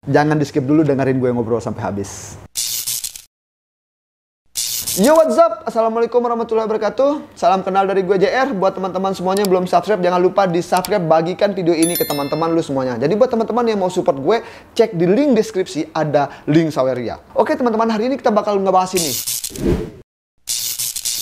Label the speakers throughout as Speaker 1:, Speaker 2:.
Speaker 1: Jangan di skip dulu, dengerin gue ngobrol sampai habis. Yo, what's up? Assalamualaikum warahmatullahi wabarakatuh. Salam kenal dari gue JR. Buat teman-teman semuanya yang belum subscribe, jangan lupa di subscribe, bagikan video ini ke teman-teman lu semuanya. Jadi buat teman-teman yang mau support gue, cek di link deskripsi, ada link Saweria. Oke teman-teman, hari ini kita bakal ngebahas ini.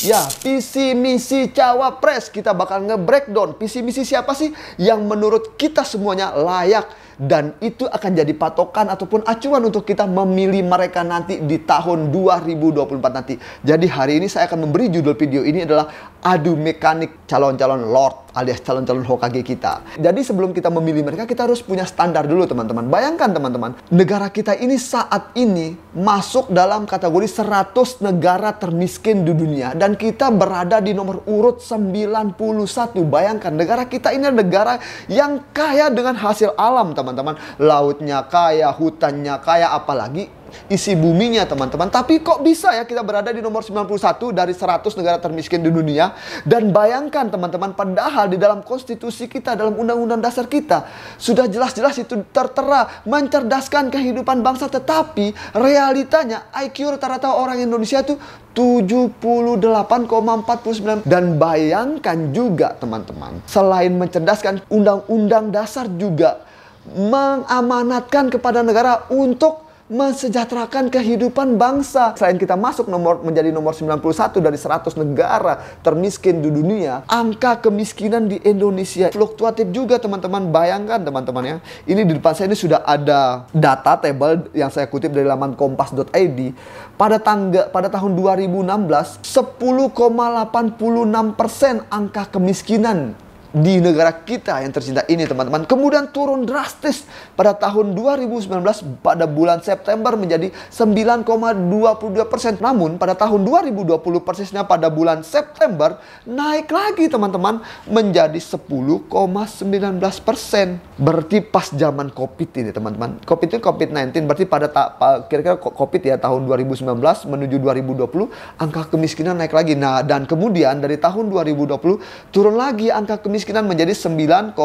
Speaker 1: Ya, visi misi cawapres. Kita bakal nge-breakdown visi misi siapa sih yang menurut kita semuanya layak, dan itu akan jadi patokan ataupun acuan untuk kita memilih mereka nanti di tahun 2024 nanti. Jadi hari ini saya akan memberi judul video ini adalah adu mekanik calon-calon Lord alias calon-calon Hokage kita. Jadi sebelum kita memilih mereka, kita harus punya standar dulu teman-teman. Bayangkan teman-teman, negara kita ini saat ini masuk dalam kategori 100 negara termiskin di dunia. Dan kita berada di nomor urut 91. Bayangkan, negara kita ini adalah negara yang kaya dengan hasil alam teman-teman. Lautnya kaya, hutannya kaya, apalagi isi buminya teman-teman. Tapi kok bisa ya kita berada di nomor 91 dari 100 negara termiskin di dunia? Dan bayangkan teman-teman, padahal di dalam konstitusi kita, dalam undang-undang dasar kita, sudah jelas-jelas itu tertera mencerdaskan kehidupan bangsa. Tetapi realitanya IQ rata-rata orang Indonesia itu 78,49. Dan bayangkan juga teman-teman, selain mencerdaskan, undang-undang dasar juga mengamanatkan kepada negara untuk mensejahterakan kehidupan bangsa. Selain kita masuk menjadi nomor 91 dari 100 negara termiskin di dunia, angka kemiskinan di Indonesia fluktuatif juga teman-teman. Bayangkan teman-teman ya, ini di depan saya ini sudah ada data table yang saya kutip dari laman kompas.id. Pada tahun 2016, 10,86% angka kemiskinan di negara kita yang tercinta ini teman-teman. Kemudian turun drastis pada tahun 2019 pada bulan September menjadi 9,22%. Namun pada tahun 2020 persisnya pada bulan September naik lagi teman-teman menjadi 10,19%. Berarti pas zaman Covid ini teman-teman. Covid itu COVID-19, berarti pada kira-kira Covid ya tahun 2019 menuju 2020 angka kemiskinan naik lagi. Nah, dan kemudian dari tahun 2020 turun lagi angka kemiskinan menjadi 9,54,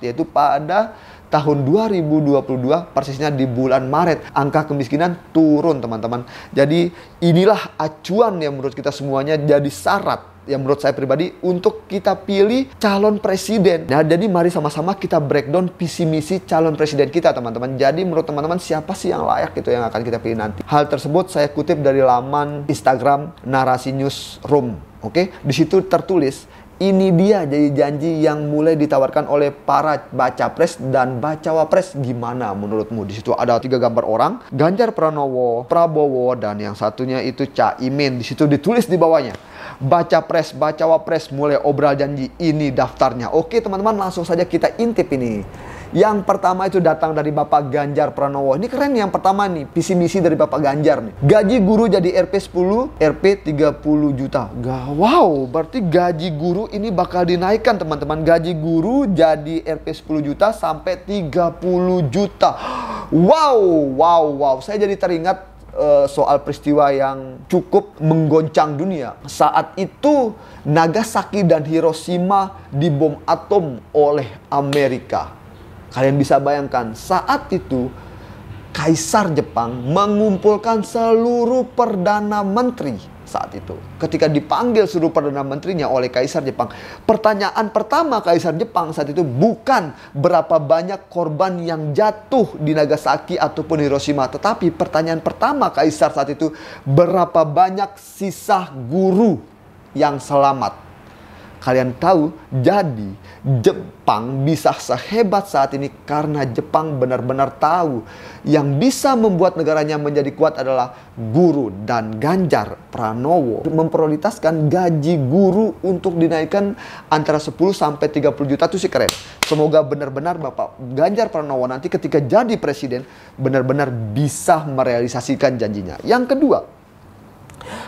Speaker 1: yaitu pada tahun 2022 persisnya di bulan Maret angka kemiskinan turun teman-teman. Jadi inilah acuan yang menurut kita semuanya jadi syarat yang menurut saya pribadi untuk kita pilih calon presiden. Nah, jadi mari sama-sama kita breakdown visi misi calon presiden kita teman-teman. Jadi menurut teman-teman siapa sih yang layak itu yang akan kita pilih nanti. Hal tersebut saya kutip dari laman Instagram Narasi Newsroom. Oke, di situ tertulis, ini dia janji-janji yang mulai ditawarkan oleh para baca pres dan bacawa pres. Gimana menurutmu? Di situ ada 3 gambar orang, Ganjar Pranowo, Prabowo, dan yang satunya itu Caimin. Di situ ditulis di bawahnya, baca pres, bacawa pres mulai obral janji. Ini daftarnya. Oke teman-teman, langsung saja kita intip ini. Yang pertama itu datang dari Bapak Ganjar Pranowo. Ini keren nih yang pertama nih, visi misi dari Bapak Ganjar nih. Gaji guru jadi RP 10, RP 30 juta. Wow, berarti gaji guru ini bakal dinaikkan teman-teman. Gaji guru jadi RP 10 juta sampai 30 juta. Wow. Saya jadi teringat soal peristiwa yang cukup menggoncang dunia. Saat itu Nagasaki dan Hiroshima dibom atom oleh Amerika. Kalian bisa bayangkan, saat itu Kaisar Jepang mengumpulkan seluruh Perdana Menteri saat itu. Ketika dipanggil seluruh Perdana Menterinya oleh Kaisar Jepang, pertanyaan pertama Kaisar Jepang saat itu bukan berapa banyak korban yang jatuh di Nagasaki ataupun Hiroshima. Tetapi pertanyaan pertama Kaisar saat itu, berapa banyak sisa guru yang selamat. Kalian tahu, jadi Jepang bisa sehebat saat ini karena Jepang benar-benar tahu yang bisa membuat negaranya menjadi kuat adalah guru. Dan Ganjar Pranowo memprioritaskan gaji guru untuk dinaikkan antara 10 sampai 30 juta. Itu sih keren. Semoga benar-benar Bapak Ganjar Pranowo nanti ketika jadi presiden benar-benar bisa merealisasikan janjinya. Yang kedua,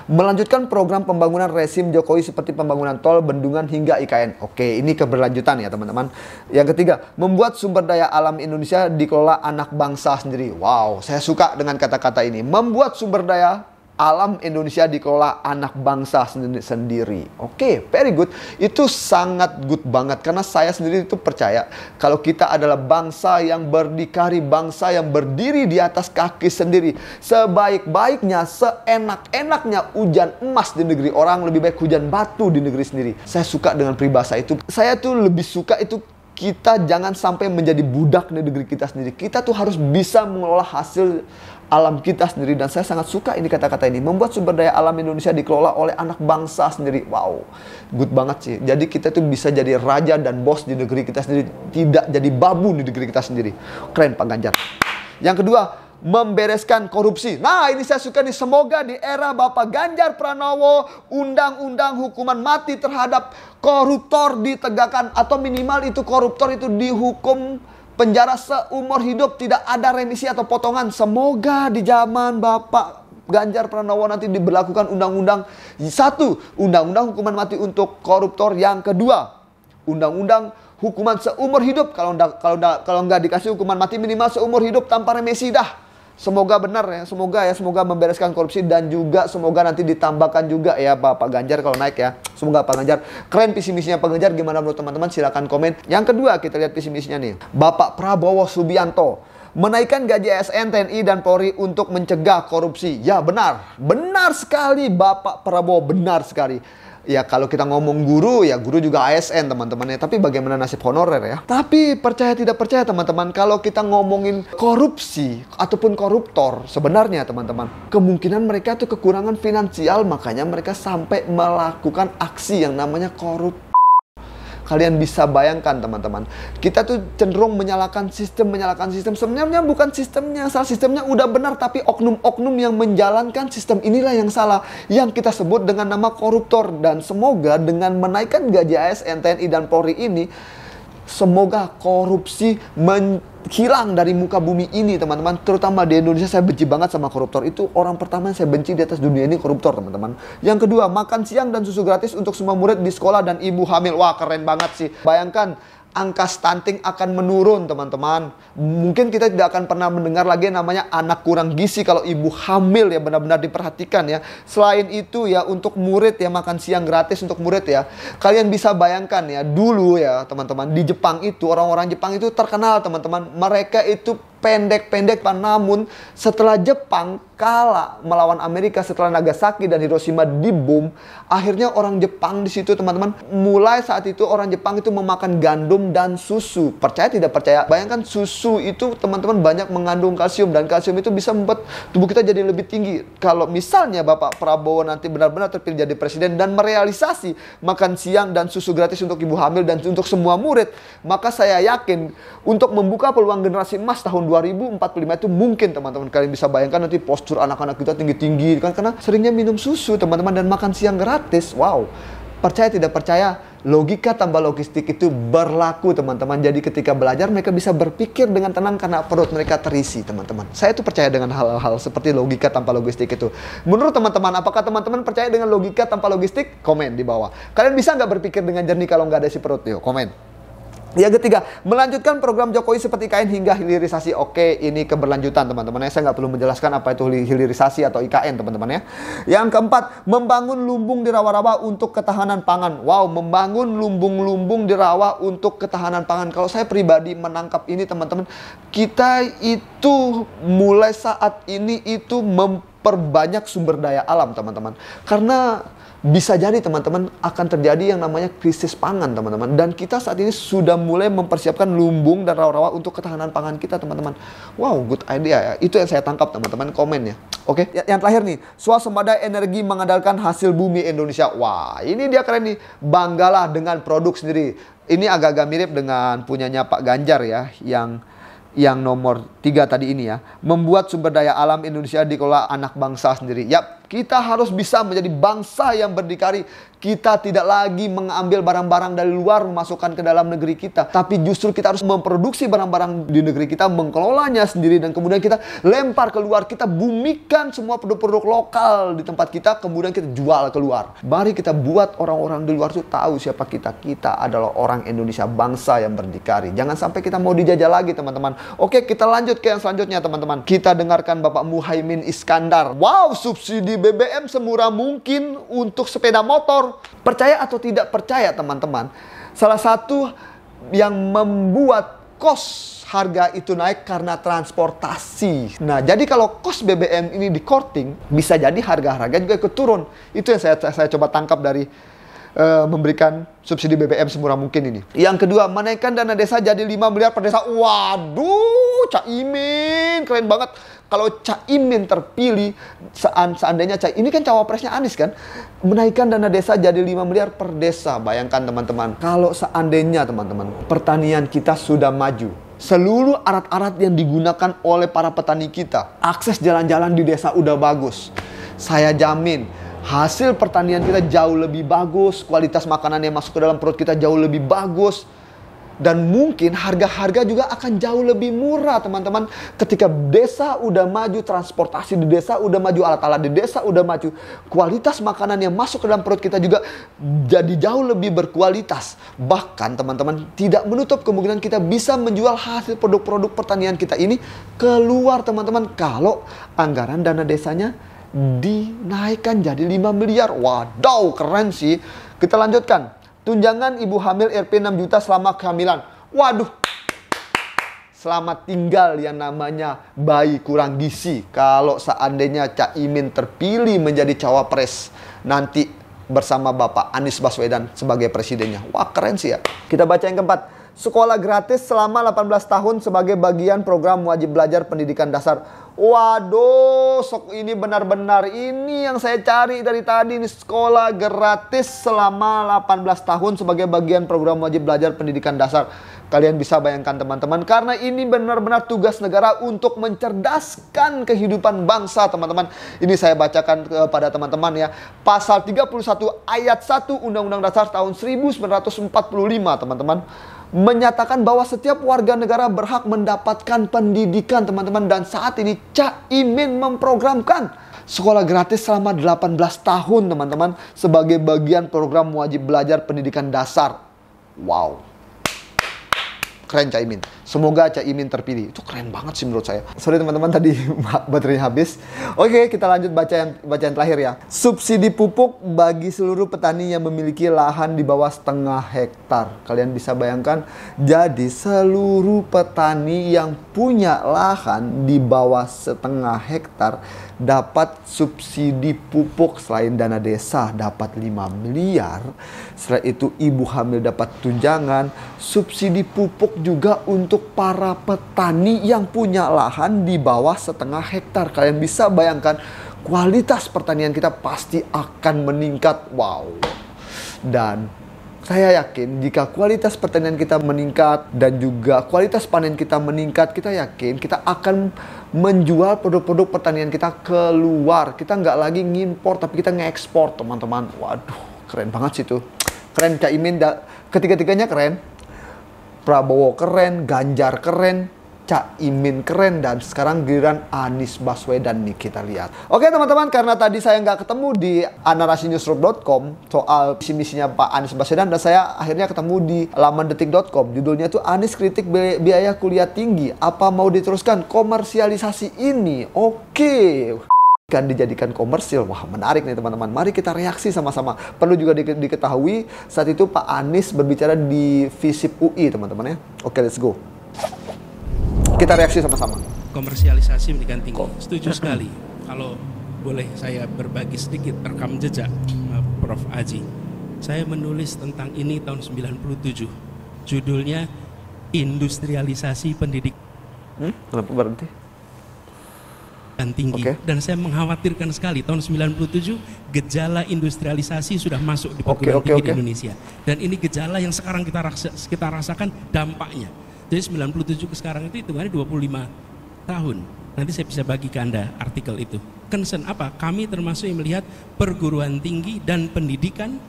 Speaker 1: melanjutkan program pembangunan rezim Jokowi seperti pembangunan tol, bendungan, hingga IKN. Oke, ini keberlanjutan ya teman-teman. Yang ketiga, membuat sumber daya alam Indonesia dikelola anak bangsa sendiri. Wow, saya suka dengan kata-kata ini. Membuat sumber daya alam Indonesia dikelola anak bangsa sendiri. Oke, very good. Itu sangat good banget. Karena saya sendiri itu percaya kalau kita adalah bangsa yang berdikari, bangsa yang berdiri di atas kaki sendiri. Sebaik-baiknya, seenak-enaknya hujan emas di negeri orang, lebih baik hujan batu di negeri sendiri. Saya suka dengan peribahasa itu. Saya tuh lebih suka itu kita jangan sampai menjadi budak di negeri kita sendiri. Kita tuh harus bisa mengelola hasil alam kita sendiri. Dan saya sangat suka ini kata-kata ini. Membuat sumber daya alam Indonesia dikelola oleh anak bangsa sendiri. Wow, good banget sih. Jadi kita tuh bisa jadi raja dan bos di negeri kita sendiri. Tidak jadi babu di negeri kita sendiri. Keren Pak Ganjar. Yang kedua, membereskan korupsi. Nah, ini saya suka nih. Semoga di era Bapak Ganjar Pranowo, undang-undang hukuman mati terhadap koruptor ditegakkan. Atau minimal itu koruptor itu dihukum penjara seumur hidup, tidak ada remisi atau potongan. Semoga di zaman Bapak Ganjar Pranowo nanti diberlakukan undang-undang. Satu, undang-undang hukuman mati untuk koruptor. Yang kedua, undang-undang hukuman seumur hidup. Kalau nggak dikasih hukuman mati, minimal seumur hidup tanpa remisi dah. Semoga benar ya, semoga membereskan korupsi dan juga semoga nanti ditambahkan juga ya Pak Ganjar kalau naik ya. Semoga Pak Ganjar. Keren visi misinya Pak Ganjar, gimana menurut teman-teman? Silakan komen. Yang kedua kita lihat visi misinya nih. Bapak Prabowo Subianto menaikkan gaji ASN, TNI dan Polri untuk mencegah korupsi. Ya benar, benar sekali Bapak Prabowo, benar sekali. Ya kalau kita ngomong guru, ya guru juga ASN teman-teman ya. Tapi bagaimana nasib honorer ya? Tapi percaya tidak percaya teman-teman, kalau kita ngomongin korupsi ataupun koruptor, sebenarnya teman-teman, kemungkinan mereka itu kekurangan finansial, makanya mereka sampai melakukan aksi yang namanya korup. Kalian bisa bayangkan teman-teman, kita tuh cenderung menyalahkan sistem. Sebenarnya bukan sistemnya, salah sistemnya udah benar, tapi oknum-oknum yang menjalankan sistem inilah yang salah, yang kita sebut dengan nama koruptor. Dan semoga dengan menaikkan gaji ASN, TNI dan Polri ini, semoga korupsi hilang dari muka bumi ini teman-teman. Terutama di Indonesia, saya benci banget sama koruptor. Itu orang pertama yang saya benci di atas dunia ini, koruptor teman-teman. Yang kedua, makan siang dan susu gratis untuk semua murid di sekolah dan ibu hamil. Wah keren banget sih. Bayangkan angka stunting akan menurun teman-teman. Mungkin kita tidak akan pernah mendengar lagi namanya anak kurang gizi kalau ibu hamil ya, benar-benar diperhatikan ya. Selain itu ya, untuk murid ya, makan siang gratis untuk murid ya. Kalian bisa bayangkan ya, dulu ya teman-teman, di Jepang itu, orang-orang Jepang itu terkenal teman-teman. Mereka itu pendek-pendek, namun setelah Jepang kalah melawan Amerika, setelah Nagasaki dan Hiroshima dibom, akhirnya orang Jepang di situ teman-teman, mulai saat itu orang Jepang itu memakan gandum dan susu. Percaya tidak percaya, bayangkan susu itu teman-teman banyak mengandung kalsium, dan kalsium itu bisa membuat tubuh kita jadi lebih tinggi. Kalau misalnya Bapak Prabowo nanti benar-benar terpilih jadi presiden dan merealisasi makan siang dan susu gratis untuk ibu hamil dan untuk semua murid, maka saya yakin untuk membuka peluang generasi emas tahun 2045 itu mungkin teman-teman. Kalian bisa bayangkan nanti postur anak-anak kita tinggi-tinggi kan, karena seringnya minum susu teman-teman dan makan siang gratis. Wow, percaya tidak percaya, logika tanpa logistik itu berlaku teman-teman. Jadi ketika belajar mereka bisa berpikir dengan tenang karena perut mereka terisi teman-teman. Saya tuh percaya dengan hal-hal seperti logika tanpa logistik itu. Menurut teman-teman, apakah teman-teman percaya dengan logika tanpa logistik? Komen di bawah. Kalian bisa nggak berpikir dengan jernih kalau nggak ada isi perut? Yuk komen. Yang ketiga, melanjutkan program Jokowi seperti IKN hingga hilirisasi. Oke, ini keberlanjutan teman-teman. Saya nggak perlu menjelaskan apa itu hilirisasi atau IKN teman-teman ya. Yang keempat, membangun lumbung di rawa-rawa untuk ketahanan pangan. Wow, membangun lumbung-lumbung di rawa untuk ketahanan pangan. Kalau saya pribadi menangkap ini teman-teman, kita itu mulai saat ini itu memperbanyak sumber daya alam teman-teman. Karena bisa jadi teman-teman akan terjadi yang namanya krisis pangan teman-teman. Dan kita saat ini sudah mulai mempersiapkan lumbung dan rawa-rawa untuk ketahanan pangan kita teman-teman. Wow, good idea ya. Itu yang saya tangkap teman-teman, komen ya. Oke, yang terakhir nih, swasembada energi mengandalkan hasil bumi Indonesia. Wah, ini dia keren nih. Banggalah dengan produk sendiri. Ini agak-agak mirip dengan punyanya Pak Ganjar ya, yang nomor 3 tadi ini ya. Membuat sumber daya alam Indonesia dikelola anak bangsa sendiri. Yap, kita harus bisa menjadi bangsa yang berdikari. Kita tidak lagi mengambil barang-barang dari luar memasukkan ke dalam negeri kita, tapi justru kita harus memproduksi barang-barang di negeri kita, mengelolanya sendiri, dan kemudian kita lempar keluar. Kita bumikan semua produk-produk lokal di tempat kita, kemudian kita jual keluar. Mari kita buat orang-orang di luar itu tahu siapa kita. Kita adalah orang Indonesia, bangsa yang berdikari. Jangan sampai kita mau dijajah lagi, teman-teman. Oke, kita lanjut ke yang selanjutnya, teman-teman. Kita dengarkan Bapak Muhaimin Iskandar. Wow, subsidi BBM semurah mungkin untuk sepeda motor. Percaya atau tidak percaya, teman-teman, salah satu yang membuat kos harga itu naik karena transportasi. Nah, jadi kalau kos BBM ini di-courting, bisa jadi harga-harga juga ikut turun. Itu yang saya coba tangkap dari memberikan subsidi BBM semurah mungkin ini. Yang kedua, menaikkan dana desa jadi 5 miliar per desa. Waduh, Caimin, keren banget. Kalau Caimin terpilih, seandainya ini kan cawapresnya Anies kan, menaikkan dana desa jadi 5 miliar per desa. Bayangkan, teman-teman, kalau seandainya, teman-teman, pertanian kita sudah maju, seluruh alat-alat yang digunakan oleh para petani kita, akses jalan-jalan di desa udah bagus, saya jamin hasil pertanian kita jauh lebih bagus, kualitas makanan yang masuk ke dalam perut kita jauh lebih bagus, dan mungkin harga-harga juga akan jauh lebih murah, teman-teman. Ketika desa udah maju, transportasi di desa udah maju, alat-alat di desa udah maju, kualitas makanan yang masuk ke dalam perut kita juga jadi jauh lebih berkualitas. Bahkan, teman-teman, tidak menutup kemungkinan kita bisa menjual hasil produk-produk pertanian kita ini keluar, teman-teman, kalau anggaran dana desanya dinaikkan jadi 5 miliar. Wadaw, keren sih. Kita lanjutkan. Tunjangan ibu hamil Rp 6 juta selama kehamilan. Waduh. Selamat tinggal yang namanya bayi kurang gizi. Kalau seandainya Caimin terpilih menjadi cawapres nanti bersama Bapak Anies Baswedan sebagai presidennya. Wah, keren sih ya. Kita baca yang keempat. Sekolah gratis selama 18 tahun sebagai bagian program wajib belajar pendidikan dasar. Waduh, ini benar-benar ini yang saya cari dari tadi. Ini sekolah gratis selama 18 tahun sebagai bagian program wajib belajar pendidikan dasar. Kalian bisa bayangkan, teman-teman, karena ini benar-benar tugas negara untuk mencerdaskan kehidupan bangsa, teman-teman. Ini saya bacakan kepada teman-teman ya. Pasal 31 ayat 1 Undang-Undang Dasar tahun 1945, teman-teman, menyatakan bahwa setiap warga negara berhak mendapatkan pendidikan, teman-teman. Dan saat ini Caimin memprogramkan sekolah gratis selama 18 tahun, teman-teman, sebagai bagian program wajib belajar pendidikan dasar. Wow. Keren Caimin. Semoga Caimin terpilih. Itu keren banget sih menurut saya. Sorry teman-teman, tadi baterainya habis. Oke, kita lanjut baca yang terakhir ya. Subsidi pupuk bagi seluruh petani yang memiliki lahan di bawah setengah hektar. Kalian bisa bayangkan, jadi seluruh petani yang punya lahan di bawah setengah hektar dapat subsidi pupuk. Selain dana desa dapat 5 miliar. Setelah itu ibu hamil dapat tunjangan. Subsidi pupuk juga untuk para petani yang punya lahan di bawah setengah hektar. Kalian bisa bayangkan, kualitas pertanian kita pasti akan meningkat. Wow. Dan saya yakin jika kualitas pertanian kita meningkat dan juga kualitas panen kita meningkat, kita yakin kita akan menjual produk-produk pertanian kita keluar. Kita nggak lagi ngimpor, tapi kita ngekspor, teman-teman. Waduh, keren banget sih tuh. Keren Caimin, ketiga-tiganya keren. Prabowo keren, Ganjar keren, Caimin keren, dan sekarang giliran Anies Baswedan nih kita lihat. Oke teman-teman, karena tadi saya nggak ketemu di anarasinews.com soal misi-misinya Pak Anies Baswedan, dan saya akhirnya ketemu di lamandetik.com. Judulnya tuh Anies kritik biaya kuliah tinggi, apa mau diteruskan komersialisasi ini? Oke. Kan dijadikan komersil. Wah, menarik nih teman-teman. Mari kita reaksi sama-sama. Perlu juga diketahui saat itu Pak Anies berbicara di FISIP UI, teman-teman ya. Oke, let's go. Kita reaksi sama-sama.
Speaker 2: Komersialisasi pendidikan tinggi. Setuju sekali. Kalau boleh saya berbagi sedikit rekam jejak Prof. Aji. Saya menulis tentang ini tahun 97. Judulnya Industrialisasi Pendidikan.
Speaker 1: Kenapa berhenti?
Speaker 2: Dan tinggi. Dan saya mengkhawatirkan sekali tahun 97 gejala industrialisasi sudah masuk di perguruan tinggi di Indonesia. Dan ini gejala yang sekarang kita rasakan dampaknya. Jadi 97 ke sekarang itu hitungannya 25 tahun. Nanti saya bisa bagi ke Anda artikel itu. Concern apa? Kami termasuk yang melihat perguruan tinggi dan pendidikan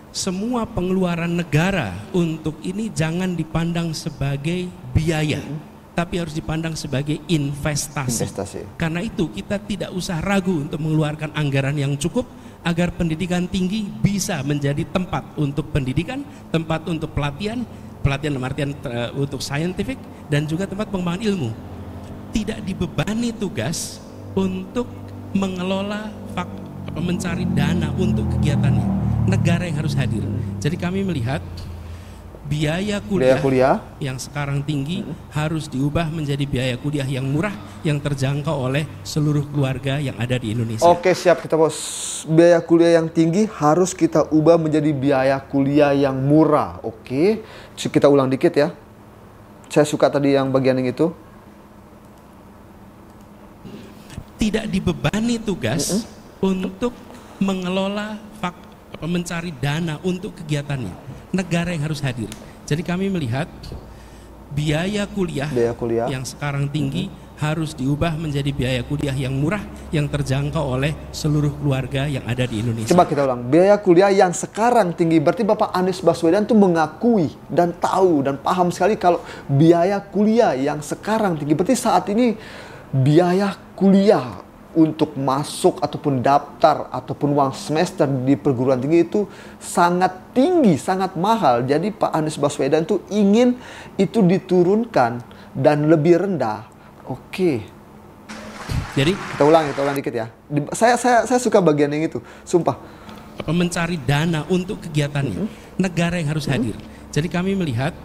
Speaker 2: semua pengeluaran negara untuk ini jangan dipandang sebagai biaya, tapi harus dipandang sebagai investasi. Karena itu kita tidak usah ragu untuk mengeluarkan anggaran yang cukup agar pendidikan tinggi bisa menjadi tempat untuk pendidikan, tempat untuk pelatihan dalam artian untuk scientific, dan juga tempat pengembangan ilmu. Tidak dibebani tugas untuk mengelola mencari dana untuk kegiatannya. Negara yang harus hadir. Jadi kami melihat biaya kuliah yang sekarang tinggi harus diubah menjadi biaya kuliah yang murah, yang terjangkau oleh seluruh keluarga yang ada di Indonesia.
Speaker 1: Oke, siap kita bos. Biaya kuliah yang tinggi harus kita ubah menjadi biaya kuliah yang murah. Oke, kita ulang dikit ya. Saya suka tadi yang bagian yang itu.
Speaker 2: Tidak dibebani tugas untuk mengelola mencari dana untuk kegiatannya. Negara yang harus hadir. Jadi kami melihat biaya kuliah yang sekarang tinggi harus diubah menjadi biaya kuliah yang murah, yang terjangkau oleh seluruh keluarga yang ada di Indonesia.
Speaker 1: Coba kita ulang. Biaya kuliah yang sekarang tinggi, berarti Bapak Anies Baswedan tuh mengakui dan tahu dan paham sekali kalau biaya kuliah yang sekarang tinggi. Berarti saat ini biaya kuliah untuk masuk ataupun daftar ataupun uang semester di perguruan tinggi itu sangat tinggi, sangat mahal. Jadi Pak Anies Baswedan tuh ingin itu diturunkan dan lebih rendah. Oke.
Speaker 2: Jadi
Speaker 1: kita ulang dikit ya. Saya suka bagian yang itu, sumpah.
Speaker 2: Mencari dana untuk kegiatannya. Negara yang harus hadir. Jadi kami melihat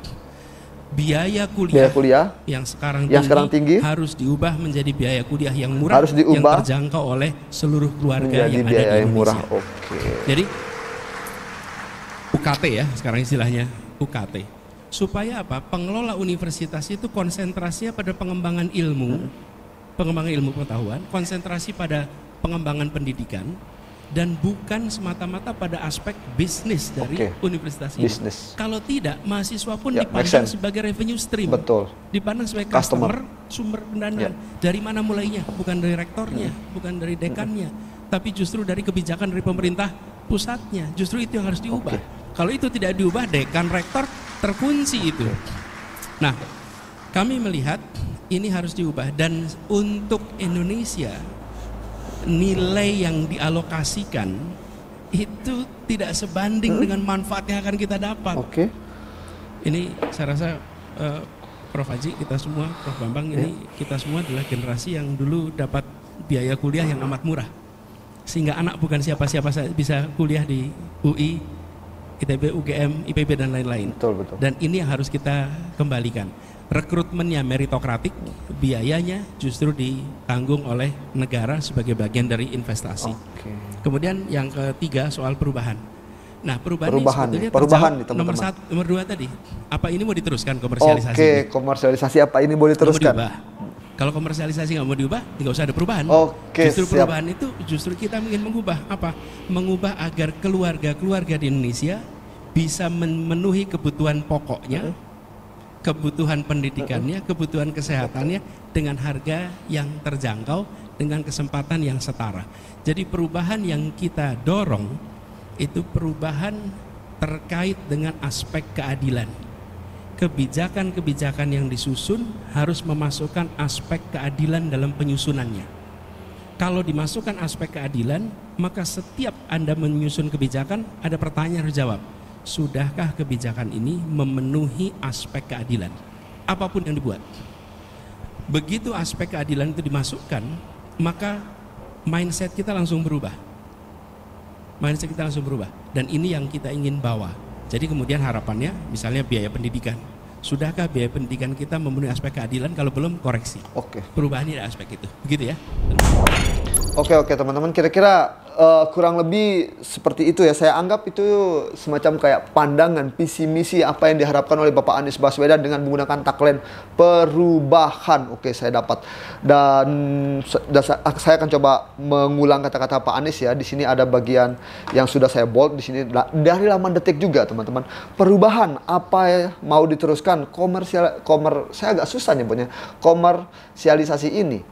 Speaker 2: biaya kuliah yang sekarang tinggi harus diubah menjadi biaya kuliah yang murah, yang terjangkau oleh seluruh keluarga yang ada di Indonesia.
Speaker 1: Oke.
Speaker 2: Jadi UKT ya sekarang istilahnya, UKT. Supaya apa? Pengelola universitas itu konsentrasinya pada pengembangan ilmu pengetahuan, konsentrasi pada pengembangan pendidikan, dan bukan semata-mata pada aspek bisnis dari universitas ini. Kalau tidak, mahasiswa pun dipandang sebagai revenue stream.
Speaker 1: Betul.
Speaker 2: Dipandang sebagai customer, sumber pendanaan. Dari mana mulainya? Bukan dari rektornya, bukan dari dekannya, tapi justru dari kebijakan dari pemerintah pusatnya. Justru itu yang harus diubah. Kalau itu tidak diubah, dekan, rektor terkunci itu. Nah, kami melihat ini harus diubah, dan untuk Indonesia nilai yang dialokasikan itu tidak sebanding dengan manfaat yang akan kita dapat. Ini saya rasa Prof. Haji, kita semua, Prof. Bambang, ini kita semua adalah generasi yang dulu dapat biaya kuliah yang amat murah, sehingga anak bukan siapa-siapa bisa kuliah di UI, ITB, UGM, IPB, dan lain-lain.
Speaker 1: Betul.
Speaker 2: Dan ini yang harus kita kembalikan. Rekrutmennya meritokratik, biayanya justru ditanggung oleh negara sebagai bagian dari investasi. Kemudian yang ketiga soal perubahan. Nah, perubahan
Speaker 1: nih,
Speaker 2: teman-teman. Nomor 2 tadi, apa ini mau diteruskan komersialisasi?
Speaker 1: Komersialisasi apa ini mau diteruskan?
Speaker 2: Kalau komersialisasi nggak mau diubah, nggak usah ada perubahan. Justru perubahan itu justru kita ingin mengubah apa? Mengubah agar keluarga di Indonesia bisa memenuhi kebutuhan pokoknya, kebutuhan pendidikannya, kebutuhan kesehatannya dengan harga yang terjangkau, dengan kesempatan yang setara. Jadi perubahan yang kita dorong itu perubahan terkait dengan aspek keadilan. Kebijakan-kebijakan yang disusun harus memasukkan aspek keadilan dalam penyusunannya. Kalau dimasukkan aspek keadilan, maka setiap Anda menyusun kebijakan ada pertanyaan harus jawab. Sudahkah kebijakan ini memenuhi aspek keadilan? Apapun yang dibuat. Begitu aspek keadilan itu dimasukkan, maka mindset kita langsung berubah. Dan ini yang kita ingin bawa. Jadi kemudian harapannya misalnya biaya pendidikan. Sudahkah biaya pendidikan kita memenuhi aspek keadilan? Kalau belum, koreksi. Perubahannya ada aspek itu. Begitu ya.
Speaker 1: Oke teman-teman, kira-kira kurang lebih seperti itu ya. Saya anggap itu semacam kayak pandangan, visi misi apa yang diharapkan oleh Bapak Anies Baswedan dengan menggunakan tagline perubahan. Saya dapat. Dan saya akan coba mengulang kata-kata Pak Anies ya. Di sini ada bagian yang sudah saya bold di sini dari laman Detik juga, teman-teman. Perubahan apa ya, mau diteruskan saya agak susah nyebutnya. Komersialisasi ini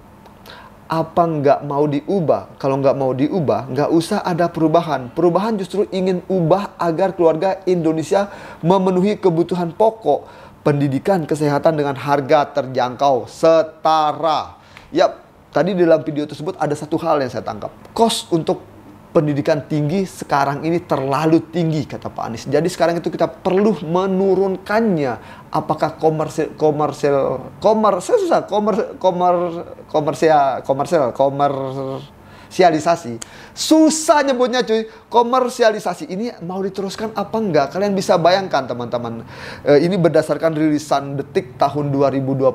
Speaker 1: apa nggak mau diubah? Kalau nggak mau diubah, nggak usah ada perubahan. Perubahan justru ingin ubah agar keluarga Indonesia memenuhi kebutuhan pokok, pendidikan, kesehatan dengan harga terjangkau, setara. Ya, tadi dalam video tersebut ada satu hal yang saya tangkap. Kos untuk pendidikan tinggi sekarang ini terlalu tinggi, kata Pak Anies. Jadi sekarang itu kita perlu menurunkannya. Apakah komersialisasi. Susah nyebutnya cuy. Komersialisasi ini mau diteruskan apa enggak? Kalian bisa bayangkan teman-teman. Ini berdasarkan rilisan Detik tahun 2021.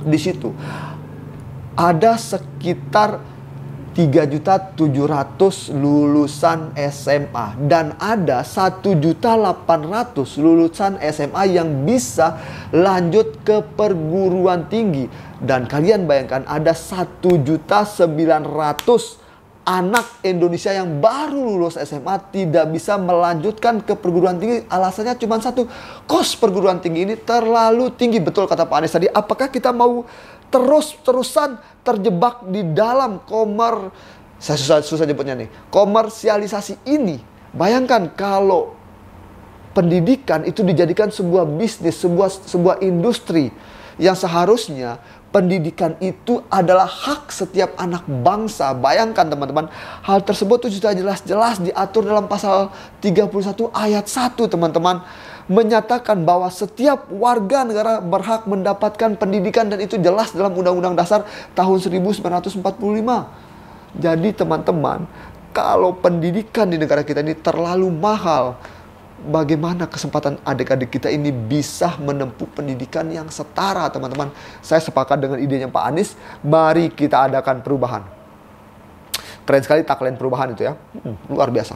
Speaker 1: Di situ ada sekitar 3.700.000 lulusan SMA dan ada 1.800.000 lulusan SMA yang bisa lanjut ke perguruan tinggi. Dan kalian bayangkan ada 1.900.000 anak Indonesia yang baru lulus SMA tidak bisa melanjutkan ke perguruan tinggi. Alasannya cuma satu, kos perguruan tinggi ini terlalu tinggi. Betul kata Pak Anies tadi. Apakah kita mau terus-terusan terjebak di dalam saya susah nyebutnya nih, komersialisasi ini? Bayangkan kalau pendidikan itu dijadikan sebuah bisnis, sebuah industri yang seharusnya pendidikan itu adalah hak setiap anak bangsa. Bayangkan teman-teman, hal tersebut itu sudah jelas-jelas diatur dalam pasal 31 ayat 1 teman-teman. Menyatakan bahwa setiap warga negara berhak mendapatkan pendidikan dan itu jelas dalam Undang-Undang Dasar tahun 1945. Jadi teman-teman, kalau pendidikan di negara kita ini terlalu mahal, bagaimana kesempatan adik-adik kita ini bisa menempuh pendidikan yang setara, teman-teman? Saya sepakat dengan idenya Pak Anies, mari kita adakan perubahan. Keren sekali tagline perubahan itu ya, luar biasa.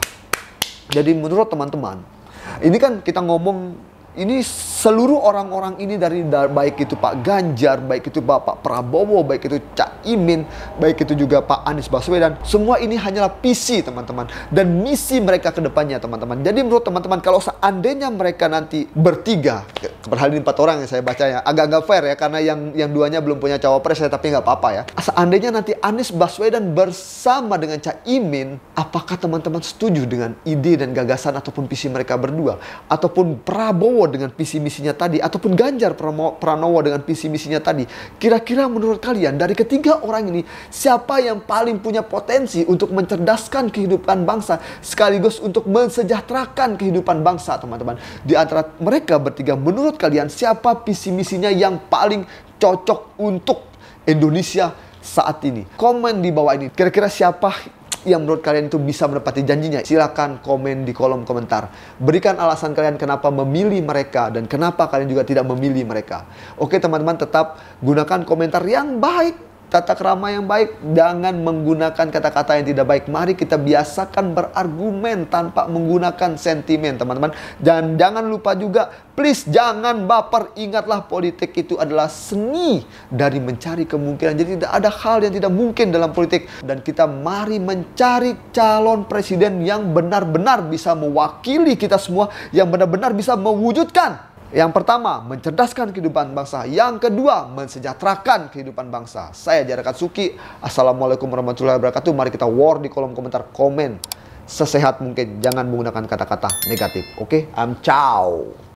Speaker 1: Jadi menurut teman-teman, ini kan kita ngomong, ini seluruh orang-orang ini dari baik itu Pak Ganjar, baik itu Bapak Prabowo, baik itu Cak Imin, baik itu juga Pak Anies Baswedan. Semua ini hanyalah visi teman-teman dan misi mereka ke depannya teman-teman. Jadi menurut teman-teman, kalau seandainya mereka nanti bertiga, padahal ini 4 orang yang saya bacanya, agak-agak fair ya, karena yang duanya belum punya cawapres ya, tapi nggak apa-apa ya. Seandainya nanti Anies Baswedan bersama dengan Cak Imin, apakah teman-teman setuju dengan ide dan gagasan ataupun visi mereka berdua? Ataupun Prabowo dengan visi misinya tadi, ataupun Ganjar Pranowo dengan visi misinya tadi? Kira-kira menurut kalian dari ketiga orang ini, siapa yang paling punya potensi untuk mencerdaskan kehidupan bangsa sekaligus untuk mensejahterakan kehidupan bangsa teman-teman? Di antara mereka bertiga, menurut kalian siapa visi misinya yang paling cocok untuk Indonesia saat ini? Komen di bawah ini, kira-kira siapa yang menurut kalian itu bisa menepati janjinya? Silakan komen di kolom komentar. Berikan alasan kalian kenapa memilih mereka dan kenapa kalian juga tidak memilih mereka. Oke teman-teman, tetap gunakan komentar yang baik, tata krama yang baik. Jangan menggunakan kata-kata yang tidak baik. Mari kita biasakan berargumen tanpa menggunakan sentimen teman-teman. Dan jangan lupa juga, please jangan baper. Ingatlah, politik itu adalah seni dari mencari kemungkinan. Jadi tidak ada hal yang tidak mungkin dalam politik. Dan kita mari mencari calon presiden yang benar-benar bisa mewakili kita semua, yang benar-benar bisa mewujudkan. Yang pertama, mencerdaskan kehidupan bangsa. Yang kedua, mensejahterakan kehidupan bangsa. Saya Jara Katsuki. Assalamualaikum warahmatullahi wabarakatuh. Mari kita war di kolom komentar. Komen sesehat mungkin. Jangan menggunakan kata-kata negatif. Oke? Ciao.